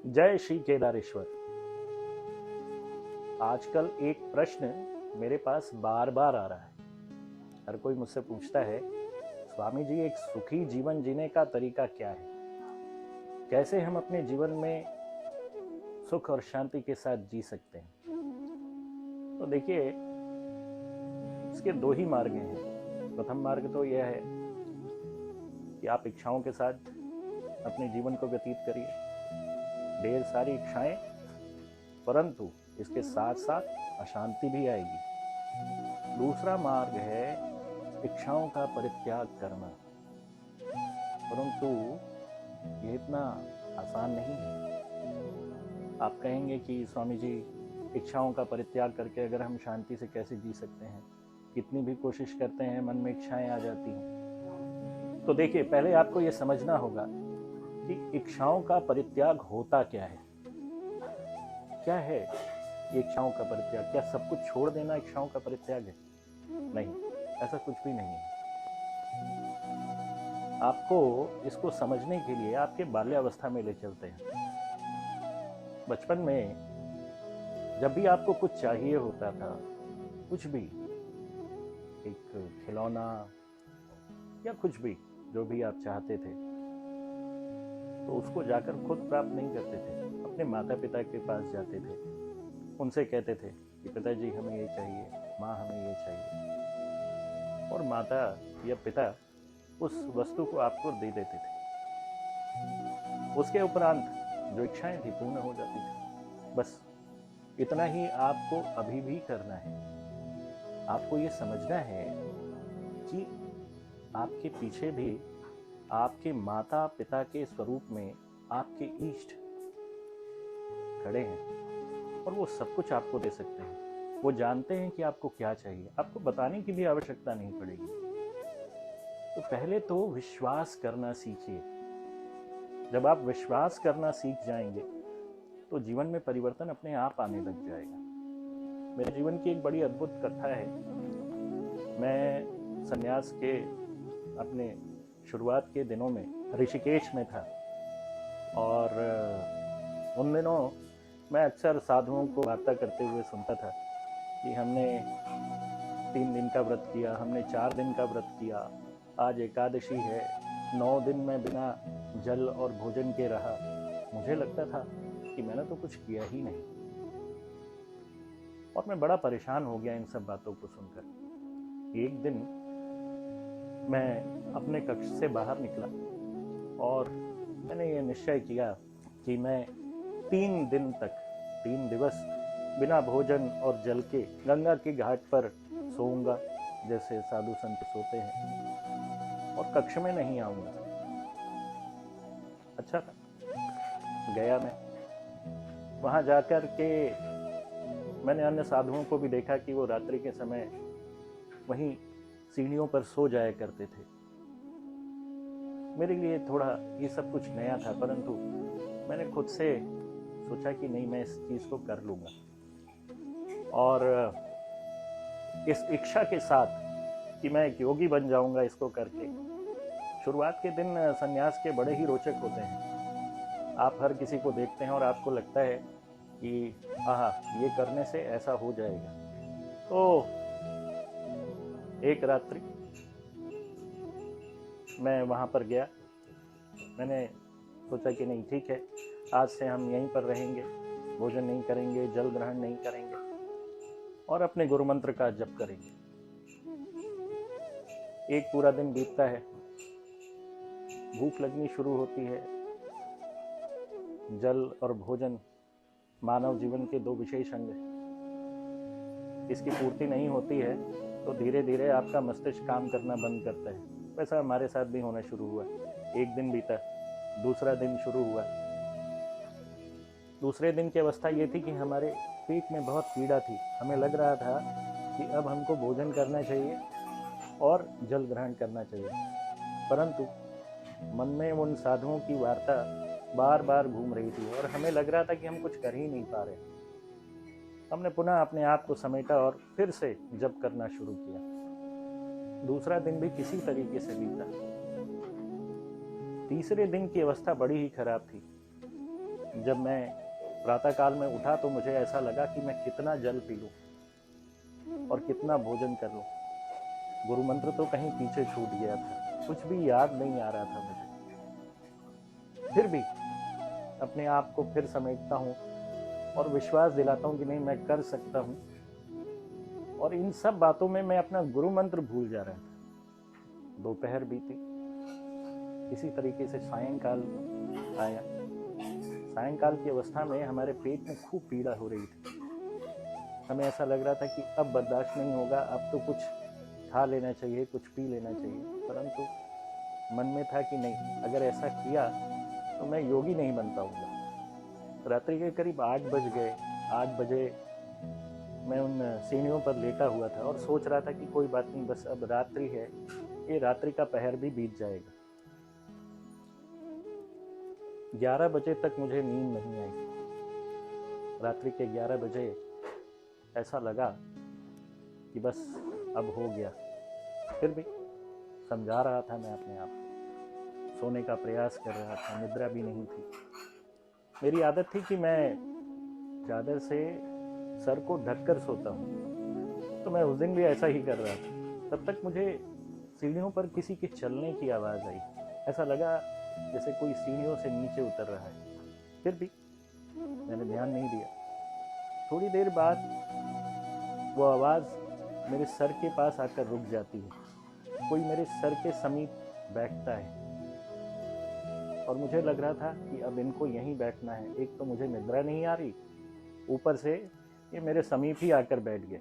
जय श्री केदारेश्वर। आजकल एक प्रश्न मेरे पास बार बार आ रहा है। हर कोई मुझसे पूछता है, स्वामी जी, एक सुखी जीवन जीने का तरीका क्या है? कैसे हम अपने जीवन में सुख और शांति के साथ जी सकते हैं? तो देखिए, इसके दो ही मार्ग हैं। प्रथम मार्ग तो यह है कि आप इच्छाओं के साथ अपने जीवन को व्यतीत करिए, ढेर सारी इच्छाएं, परंतु इसके साथ साथ अशांति भी आएगी। दूसरा मार्ग है इच्छाओं का परित्याग करना, परंतु यह इतना आसान नहीं है। आप कहेंगे कि स्वामी जी, इच्छाओं का परित्याग करके अगर हम शांति से कैसे जी सकते हैं? कितनी भी कोशिश करते हैं, मन में इच्छाएं आ जाती हैं। तो देखिए, पहले आपको यह समझना होगा कि इच्छाओं का परित्याग होता क्या है। क्या है ये इच्छाओं का परित्याग? क्या सब कुछ छोड़ देना इच्छाओं का परित्याग है? नहीं, ऐसा कुछ भी नहीं है। आपको इसको समझने के लिए आपके बाल्यावस्था में ले चलते हैं। बचपन में जब भी आपको कुछ चाहिए होता था, कुछ भी, एक खिलौना या कुछ भी, जो भी आप चाहते थे, तो उसको जाकर खुद प्राप्त नहीं करते थे, अपने माता पिता के पास जाते थे, उनसे कहते थे कि पिताजी हमें ये चाहिए, माँ हमें ये चाहिए, और माता या पिता उस वस्तु को आपको दे देते थे। उसके उपरांत जो इच्छाएं थी पूर्ण हो जाती थी। बस इतना ही आपको अभी भी करना है। आपको ये समझना है कि आपके पीछे भी आपके माता पिता के स्वरूप में आपके इष्ट खड़े हैं और वो सब कुछ आपको दे सकते हैं। वो जानते हैं कि आपको क्या चाहिए, आपको बताने की भी आवश्यकता नहीं पड़ेगी। तो पहले तो विश्वास करना सीखिए। जब आप विश्वास करना सीख जाएंगे तो जीवन में परिवर्तन अपने आप आने लग जाएगा। मेरे जीवन की एक बड़ी अद्भुत कथा है। मैं संन्यास के अपने शुरुआत के दिनों में ऋषिकेश में था, और उन दिनों मैं अक्सर साधुओं को वार्ता करते हुए सुनता था कि हमने 3 दिन का व्रत किया, हमने 4 दिन का व्रत किया, आज एकादशी है, 9 दिन मैं बिना जल और भोजन के रहा। मुझे लगता था कि मैंने तो कुछ किया ही नहीं, और मैं बड़ा परेशान हो गया इन सब बातों को सुनकर। एक दिन मैं अपने कक्ष से बाहर निकला और मैंने ये निश्चय किया कि मैं 3 दिन तक, 3 दिवस बिना भोजन और जल के गंगा के घाट पर सोऊंगा, जैसे साधु संत सोते हैं, और कक्ष में नहीं आऊंगा। अच्छा था, गया मैं। वहां जाकर के मैंने अन्य साधुओं को भी देखा कि वो रात्रि के समय वहीं सीढ़ियों पर सो जाया करते थे। मेरे लिए थोड़ा ये सब कुछ नया था, परंतु मैंने खुद से सोचा कि नहीं, मैं इस चीज़ को कर लूँगा। और इस इच्छा के साथ कि मैं एक योगी बन जाऊँगा इसको करके, शुरुआत के दिन संन्यास के बड़े ही रोचक होते हैं। आप हर किसी को देखते हैं और आपको लगता है कि आहा, ये करने से ऐसा हो जाएगा। तो एक रात्रि मैं वहाँ पर गया। मैंने सोचा कि नहीं, ठीक है, आज से हम यहीं पर रहेंगे, भोजन नहीं करेंगे, जल ग्रहण नहीं करेंगे, और अपने गुरु मंत्र का जप करेंगे। एक पूरा दिन बीतता है, भूख लगनी शुरू होती है। जल और भोजन मानव जीवन के 2 विशेष अंग हैं। इसकी पूर्ति नहीं होती है तो धीरे धीरे आपका मस्तिष्क काम करना बंद करता है। वैसा हमारे साथ भी होना शुरू हुआ। एक दिन बीता, दूसरा दिन शुरू हुआ। दूसरे दिन की अवस्था ये थी कि हमारे पेट में बहुत पीड़ा थी। हमें लग रहा था कि अब हमको भोजन करना चाहिए और जल ग्रहण करना चाहिए, परंतु मन में उन साधुओं की वार्ता बार बार घूम रही थी और हमें लग रहा था कि हम कुछ कर ही नहीं पा रहे। हमने पुनः अपने आप को समेटा और फिर से जप करना शुरू किया। दूसरा दिन भी किसी तरीके से बीता। तीसरे दिन की अवस्था बड़ी ही खराब थी। जब मैं प्रातःकाल में उठा तो मुझे ऐसा लगा कि मैं कितना जल पी लूं और कितना भोजन कर लूं। गुरु मंत्र तो कहीं पीछे छूट गया था, कुछ भी याद नहीं आ रहा था मुझे। फिर भी अपने आप को फिर समेटता हूँ और विश्वास दिलाता हूँ कि नहीं, मैं कर सकता हूँ। और इन सब बातों में मैं अपना गुरु मंत्र भूल जा रहा था। दोपहर बीती, इसी तरीके से सायंकाल आया। सायंकाल की अवस्था में हमारे पेट में खूब पीड़ा हो रही थी। हमें ऐसा लग रहा था कि अब बर्दाश्त नहीं होगा, अब तो कुछ खा लेना चाहिए, कुछ पी लेना चाहिए। परंतु मन में था कि नहीं, अगर ऐसा किया तो मैं योगी नहीं बन पाऊंगा। रात्रि के करीब 8 बज गए। 8 बजे मैं उन सीढ़ियों पर लेटा हुआ था और सोच रहा था कि कोई बात नहीं, बस अब रात्रि है, ये रात्रि का पहर भी बीत जाएगा। 11 बजे तक मुझे नींद नहीं आई। रात्रि के 11 बजे ऐसा लगा कि बस अब हो गया। फिर भी समझा रहा था मैं अपने आप को, सोने का प्रयास कर रहा था, निद्रा भी नहीं थी। मेरी आदत थी कि मैं चादर से सर को ढककर सोता हूँ, तो मैं उस दिन भी ऐसा ही कर रहा था। तब तक मुझे सीढ़ियों पर किसी के चलने की आवाज़ आई। ऐसा लगा जैसे कोई सीढ़ियों से नीचे उतर रहा है। फिर भी मैंने ध्यान नहीं दिया। थोड़ी देर बाद वो आवाज़ मेरे सर के पास आकर रुक जाती है। कोई मेरे सर के समीप बैठता है और मुझे लग रहा था कि अब इनको यहीं बैठना है। एक तो मुझे निद्रा नहीं आ रही, ऊपर से ये मेरे समीप ही आकर बैठ गए।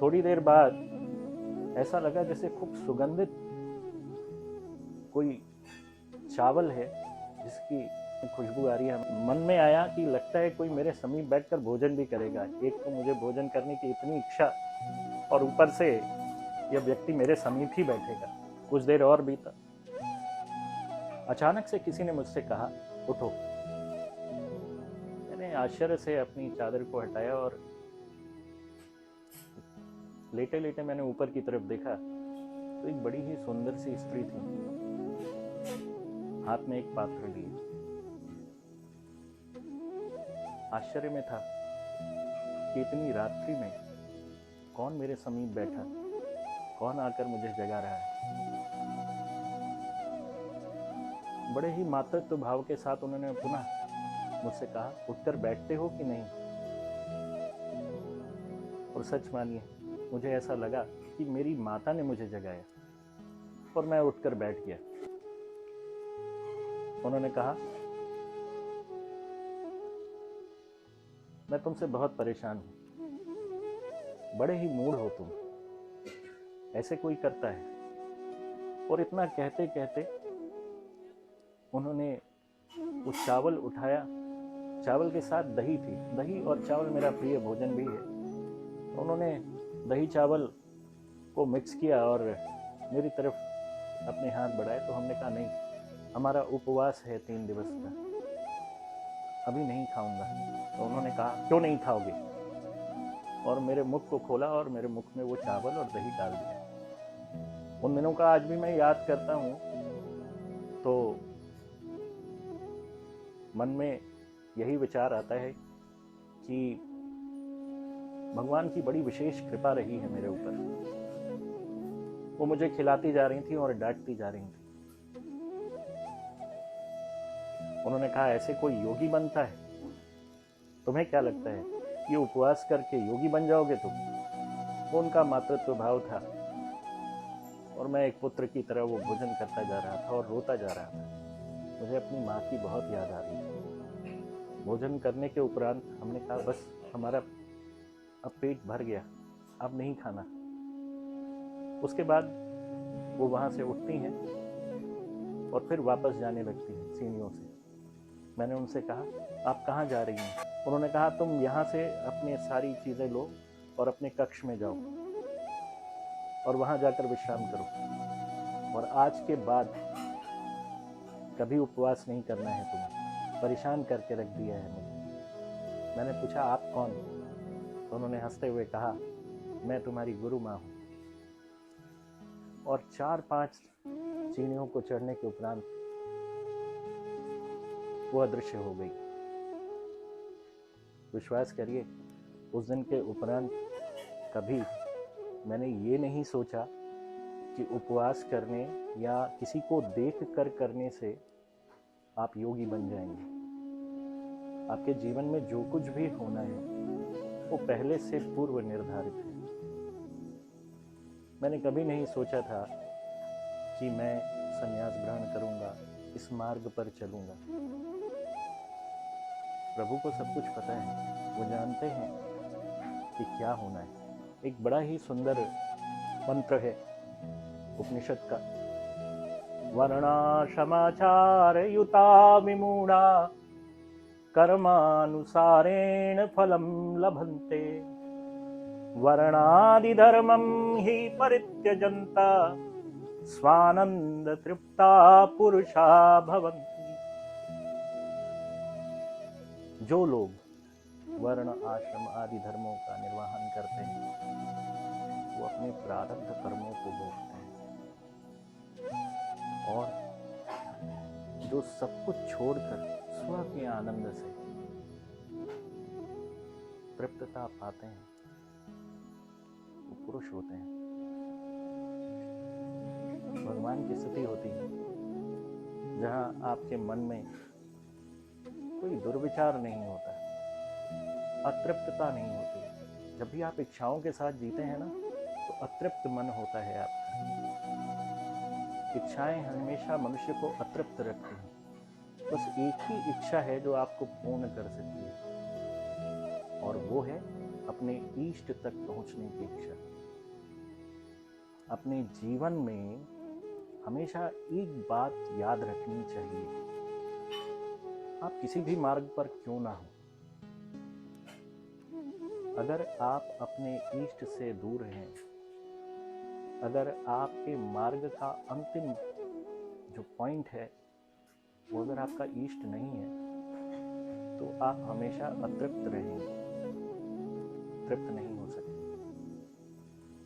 थोड़ी देर बाद ऐसा लगा जैसे खूब सुगंधित कोई चावल है जिसकी खुशबू आ रही है। मन में आया कि लगता है कोई मेरे समीप बैठकर भोजन भी करेगा। एक तो मुझे भोजन करने की इतनी इच्छा, और ऊपर से यह व्यक्ति मेरे समीप ही बैठेगा। कुछ देर और बीता। अचानक से किसी ने मुझसे कहा, उठो। मैंने आश्चर्य से अपनी चादर को हटाया और लेटे लेटे मैंने ऊपर की तरफ देखा तो एक बड़ी ही सुंदर सी स्त्री थी, हाथ में एक पात्र लिए। आश्चर्य में था कि इतनी रात्रि में कौन मेरे समीप बैठा, कौन आकर मुझे जगा रहा है। बड़े ही मातृत्व भाव के साथ उन्होंने पुनः मुझसे कहा, उठकर बैठते हो कि नहीं। और सच मानिए, मुझे ऐसा लगा कि मेरी माता ने मुझे जगाया और मैं उठकर बैठ गया। उन्होंने कहा, मैं तुमसे बहुत परेशान हूं, बड़े ही मूढ़ हो तुम, ऐसे कोई करता है। और इतना कहते कहते उन्होंने वो चावल उठाया। चावल के साथ दही थी। दही और चावल मेरा प्रिय भोजन भी है। उन्होंने दही चावल को मिक्स किया और मेरी तरफ अपने हाथ बढ़ाए। तो हमने कहा, नहीं, हमारा उपवास है 3 दिवस का, अभी नहीं खाऊंगा। तो उन्होंने कहा, क्यों नहीं खाओगे। और मेरे मुख को खोला और मेरे मुख में वो चावल और दही डाल दिया। उन दिनों का आज भी मैं याद करता हूँ तो मन में यही विचार आता है कि भगवान की बड़ी विशेष कृपा रही है मेरे ऊपर। वो मुझे खिलाती जा रही थी और डांटती जा रही थी। उन्होंने कहा, ऐसे कोई योगी बनता है? तुम्हें क्या लगता है ये उपवास करके योगी बन जाओगे तुम? वो उनका मातृत्व भाव था और मैं एक पुत्र की तरह वो भोजन करता जा रहा था और रोता जा रहा था। मुझे अपनी माँ की बहुत याद आ रही थी। भोजन करने के उपरांत हमने कहा, बस हमारा अब पेट भर गया, अब नहीं खाना। उसके बाद वो वहाँ से उठती हैं और फिर वापस जाने लगती हैं सीढ़ियों से। मैंने उनसे कहा, आप कहाँ जा रही हैं? उन्होंने कहा, तुम यहाँ से अपने सारी चीज़ें लो और अपने कक्ष में जाओ और वहाँ जाकर विश्राम करो, और आज के बाद कभी उपवास नहीं करना है तुम्हें। परेशान करके रख दिया है मुझे। मैंने पूछा, आप कौन? तो उन्होंने हंसते हुए कहा, मैं तुम्हारी गुरु माँ हूँ। और 4-5 सीढ़ियों को चढ़ने के उपरांत वो अदृश्य हो गई। विश्वास करिए, उस दिन के उपरांत कभी मैंने ये नहीं सोचा कि उपवास करने या किसी को देख कर करने से आप योगी बन जाएंगे। आपके जीवन में जो कुछ भी होना है वो पहले से पूर्व निर्धारित है। मैंने कभी नहीं सोचा था कि मैं संन्यास ग्रहण करूंगा, इस मार्ग पर चलूंगा। प्रभु को सब कुछ पता है, वो जानते हैं कि क्या होना है। एक बड़ा ही सुंदर मंत्र है उपनिषद का, वर्णाश्रमाचार युता विमूढ़ा कर्मानुसारेण फलं लभन्ते वर्णादिधर्मं हि परित्यजन्ता स्वानंद तृप्ता पुरुषा भवन्ति। जो लोग वर्ण आश्रम आदि धर्मों का निर्वहन करते हैं वो अपने प्रारब्ध कर्मों को भोगते हैं, और जो सब कुछ छोड़कर स्व के आनंद से तृप्तता पाते हैं वो पुरुष होते हैं। भगवान की स्थिति होती है जहाँ आपके मन में कोई दुर्विचार नहीं होता, अतृप्तता नहीं होती। जब भी आप इच्छाओं के साथ जीते हैं ना तो अतृप्त मन होता है आपका। इच्छाएं हमेशा मनुष्य को अतृप्त रखती हैं। बस एक ही इच्छा है जो आपको पूर्ण कर सकती है, और वो है अपने इष्ट तक पहुंचने की इच्छा। अपने जीवन में हमेशा एक बात याद रखनी चाहिए, आप किसी भी मार्ग पर क्यों ना हो, अगर आप अपने इष्ट से दूर हैं, अगर आपके मार्ग का अंतिम जो पॉइंट है वो अगर आपका इष्ट नहीं है तो आप हमेशा अतृप्त रहेंगे, तृप्त नहीं हो सकते।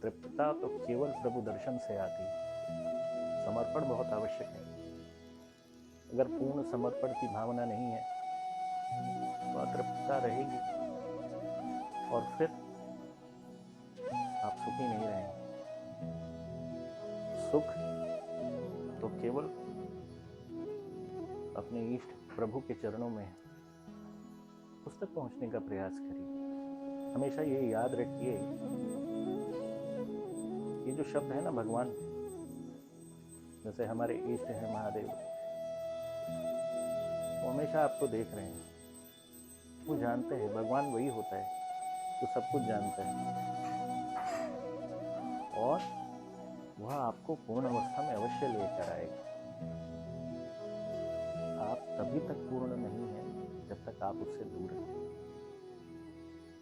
तृप्तता तो केवल प्रभु दर्शन से आती है। समर्पण बहुत आवश्यक है। अगर पूर्ण समर्पण की भावना नहीं है तो अतृप्तता रहेगी और फिर आप सुखी नहीं रहेंगे। सुख तो केवल अपने इष्ट प्रभु के चरणों में है। उस तक पहुंचने का प्रयास करिए। हमेशा ये याद रखिए, ये जो शब्द है ना भगवान, जैसे हमारे इष्ट हैं महादेव, वो हमेशा आपको देख रहे हैं, वो जानते हैं। भगवान वही होता है जो सब कुछ जानता है, और वह आपको पूर्ण अवस्था में अवश्य लेकर आएगा। आप तभी तक पूर्ण नहीं हैं जब तक आप उससे दूर हैं,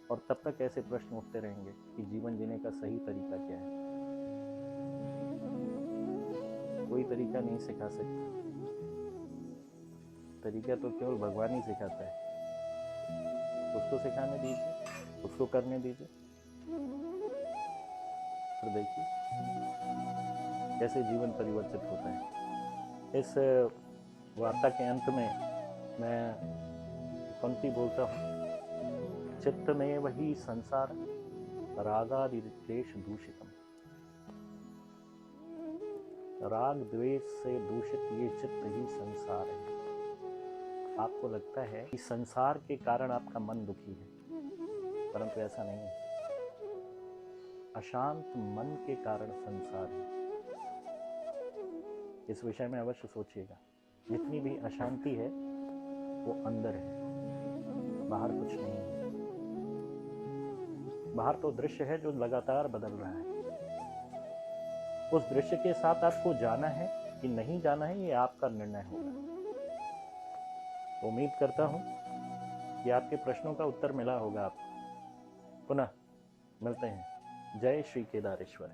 और तब तक ऐसे प्रश्न उठते रहेंगे कि जीवन जीने का सही तरीका क्या है। कोई तरीका नहीं सिखा सकता, तरीका तो केवल भगवान ही सिखाता है। उसको सिखाने दीजिए, उसको करने दीजिए, फिर देखिए कैसे जीवन परिवर्तित होता है। इस वार्ता के अंत में मैं पंक्ति बोलता हूँ, चित्त में वही संसार रागादि द्वेष दूषितम। राग द्वेष से दूषित ये चित्त ही संसार है। आपको लगता है कि संसार के कारण आपका मन दुखी है, परंतु ऐसा नहीं है। अशांत मन के कारण संसार है। इस विषय में अवश्य सोचिएगा। जितनी भी अशांति है वो अंदर है, बाहर कुछ नहीं है। बाहर तो दृश्य है जो लगातार बदल रहा है। उस दृश्य के साथ आपको जाना है कि नहीं जाना है, ये आपका निर्णय होगा। उम्मीद करता हूं कि आपके प्रश्नों का उत्तर मिला होगा आपको। पुनः मिलते हैं। जय श्री केदारेश्वर।